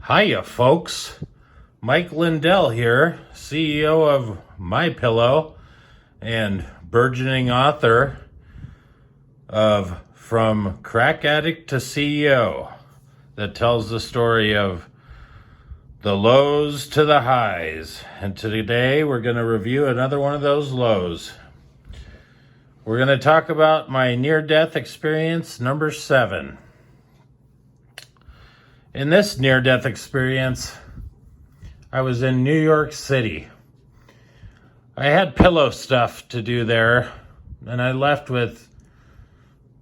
Hiya, folks. Mike Lindell here, CEO of My Pillow and burgeoning author of From Crack Addict to CEO, that tells the story of the lows to the highs. And today we're going to review another one of those lows. We're going to talk about my near-death experience number 7. In this near-death experience, I was in New York City. I had pillow stuff to do there, and I left with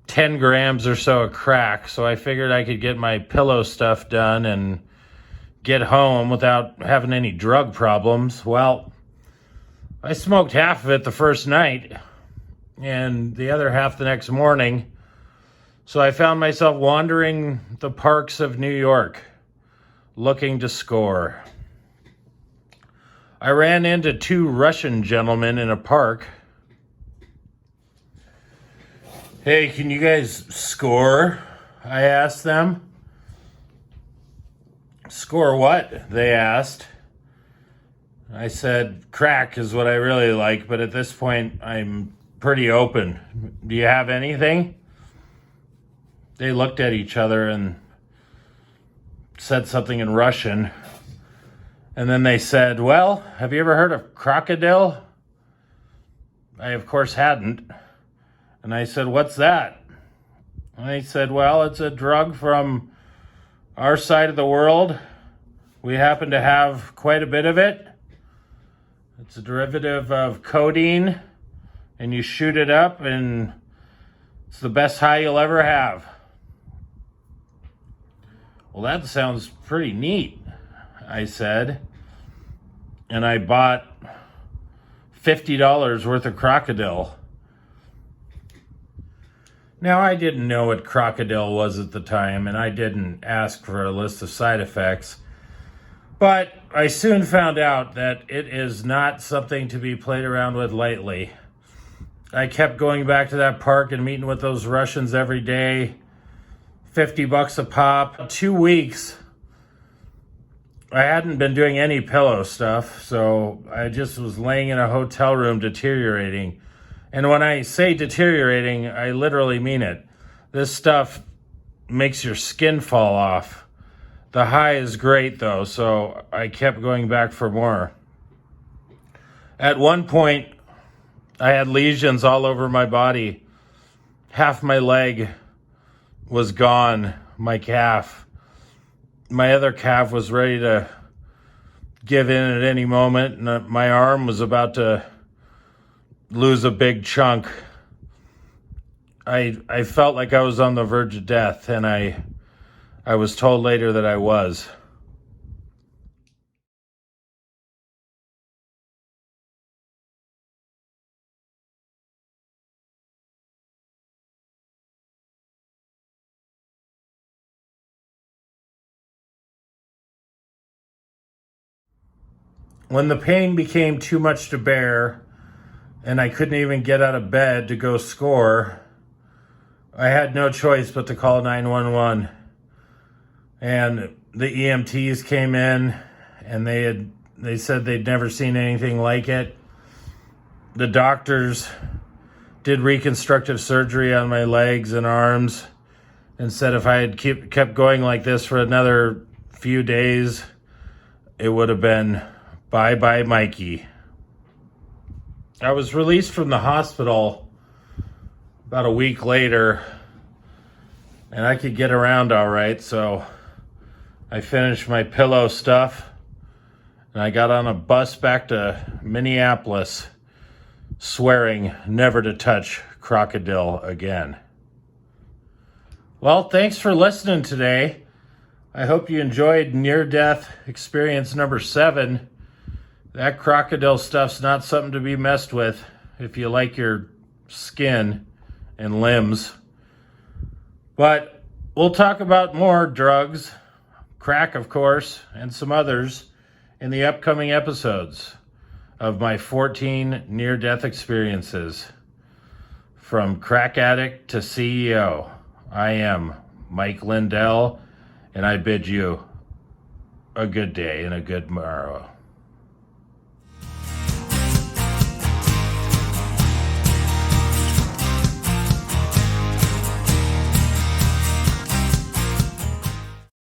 10 grams or so of crack, so I figured I could get my pillow stuff done and get home without having any drug problems. Well, I smoked half of it the first night and the other half the next morning. So I found myself wandering the parks of New York, looking to score. I ran into 2 Russian gentlemen in a park. "Hey, can you guys score?" I asked them. "Score what?" they asked. I said, "Crack is what I really like, but at this point, I'm pretty open. Do you have anything?" They looked at each other and said something in Russian. And then they said, "Well, have you ever heard of crocodile?" I, of course, hadn't. And I said, "What's that?" And they said, "Well, it's a drug from our side of the world. We happen to have quite a bit of it. It's a derivative of codeine, and you shoot it up, and it's the best high you'll ever have." "Well, that sounds pretty neat," I said. And I bought $50 worth of crocodile. Now, I didn't know what crocodile was at the time, and I didn't ask for a list of side effects. But I soon found out that it is not something to be played around with lightly. I kept going back to that park and meeting with those Russians every day. $50 a pop. 2 weeks. I hadn't been doing any pillow stuff, so I just was laying in a hotel room deteriorating. And when I say deteriorating, I literally mean it. This stuff makes your skin fall off. The high is great, though, so I kept going back for more. At one point, I had lesions all over my body. Half my leg was gone, my calf. My other calf was ready to give in at any moment, and my arm was about to lose a big chunk. I felt like I was on the verge of death, and I was told later that I was. When the pain became too much to bear and I couldn't even get out of bed to go score, I had no choice but to call 911. And the EMTs came in, and they said they'd never seen anything like it. The doctors did reconstructive surgery on my legs and arms and said if I had kept going like this for another few days, it would have been bye-bye Mikey. I was released from the hospital about a week later, and I could get around all right, so I finished my pillow stuff, and I got on a bus back to Minneapolis, swearing never to touch crocodile again. Well, thanks for listening today. I hope you enjoyed near-death experience number 7. That crocodile stuff's not something to be messed with if you like your skin and limbs. But we'll talk about more drugs, crack, of course, and some others in the upcoming episodes of my 14 near-death experiences. From crack addict to CEO, I am Mike Lindell, and I bid you a good day and a good morrow.